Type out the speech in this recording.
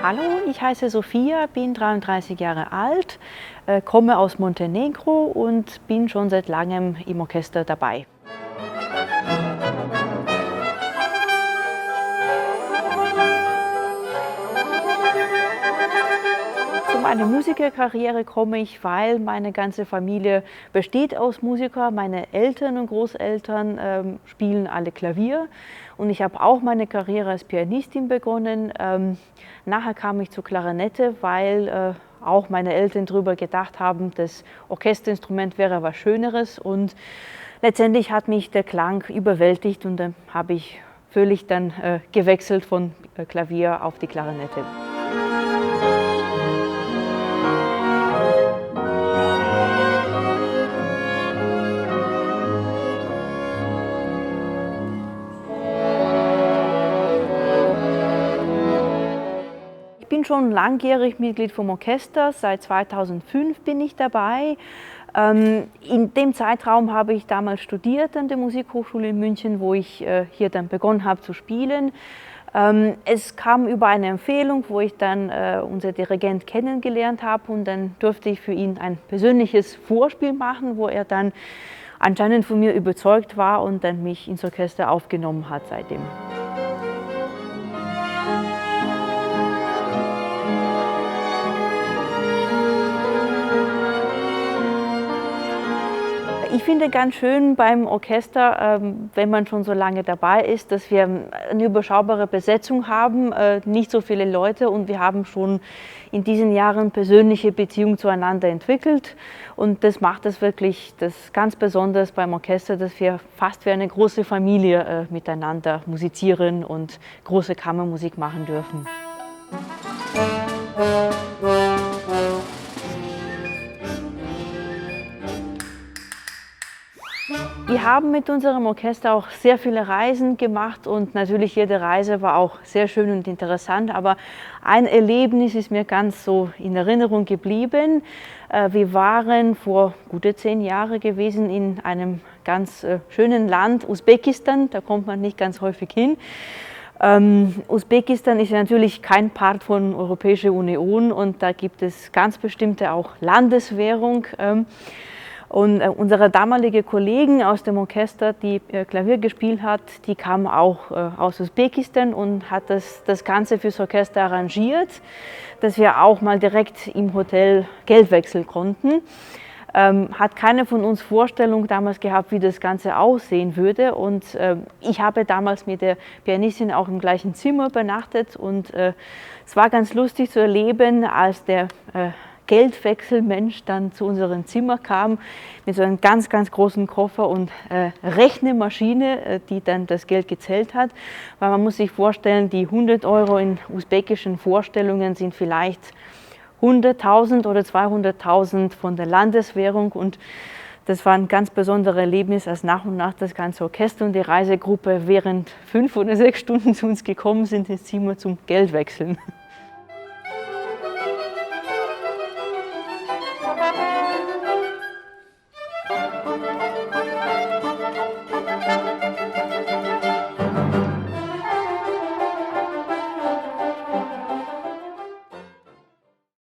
Hallo, ich heiße Sophia, bin 33 Jahre alt, komme aus Montenegro und bin schon seit langem im Orchester dabei. Zu meiner Musikerkarriere komme ich, weil meine ganze Familie besteht aus Musikern. Meine Eltern und Großeltern spielen alle Klavier und ich habe auch meine Karriere als Pianistin begonnen. Nachher kam ich zur Klarinette, weil auch meine Eltern darüber gedacht haben, das Orchesterinstrument wäre was Schöneres, und letztendlich hat mich der Klang überwältigt und dann habe ich völlig gewechselt von Klavier auf die Klarinette. Ich bin schon langjährig Mitglied vom Orchester, seit 2005 bin ich dabei. In dem Zeitraum habe ich damals studiert an der Musikhochschule in München, wo ich hier dann begonnen habe zu spielen. Es kam über eine Empfehlung, wo ich dann unser Dirigent kennengelernt habe, und dann durfte ich für ihn ein persönliches Vorspiel machen, wo er dann anscheinend von mir überzeugt war und dann mich ins Orchester aufgenommen hat seitdem. Ich finde ganz schön beim Orchester, wenn man schon so lange dabei ist, dass wir eine überschaubare Besetzung haben, nicht so viele Leute, und wir haben schon in diesen Jahren persönliche Beziehungen zueinander entwickelt, und das macht es wirklich das ganz Besonderes beim Orchester, dass wir fast wie eine große Familie miteinander musizieren und große Kammermusik machen dürfen. Wir haben mit unserem Orchester auch sehr viele Reisen gemacht, und natürlich jede Reise war auch sehr schön und interessant, aber ein Erlebnis ist mir ganz so in Erinnerung geblieben. Wir waren vor gute 10 Jahren gewesen in einem ganz schönen Land, Usbekistan, da kommt man nicht ganz häufig hin. Usbekistan ist ja natürlich kein Part von Europäischer Union, und da gibt es ganz bestimmte auch Landeswährung. Und unsere damalige Kollegin aus dem Orchester, die Klavier gespielt hat, die kam auch aus Usbekistan und hat das Ganze fürs Orchester arrangiert, dass wir auch mal direkt im Hotel Geld wechseln konnten. Hat keine von uns Vorstellung damals gehabt, wie das Ganze aussehen würde. Und ich habe damals mit der Pianistin auch im gleichen Zimmer übernachtet. Und es war ganz lustig zu erleben, als der Geldwechselmensch dann zu unserem Zimmer kam mit so einem ganz, ganz großen Koffer und Rechnemaschine, die dann das Geld gezählt hat. Weil man muss sich vorstellen, die 100 € in usbekischen Vorstellungen sind vielleicht 100.000 oder 200.000 von der Landeswährung, und das war ein ganz besonderes Erlebnis, als nach und nach das ganze Orchester und die Reisegruppe während 5 oder 6 Stunden zu uns gekommen sind ins Zimmer zum Geldwechseln.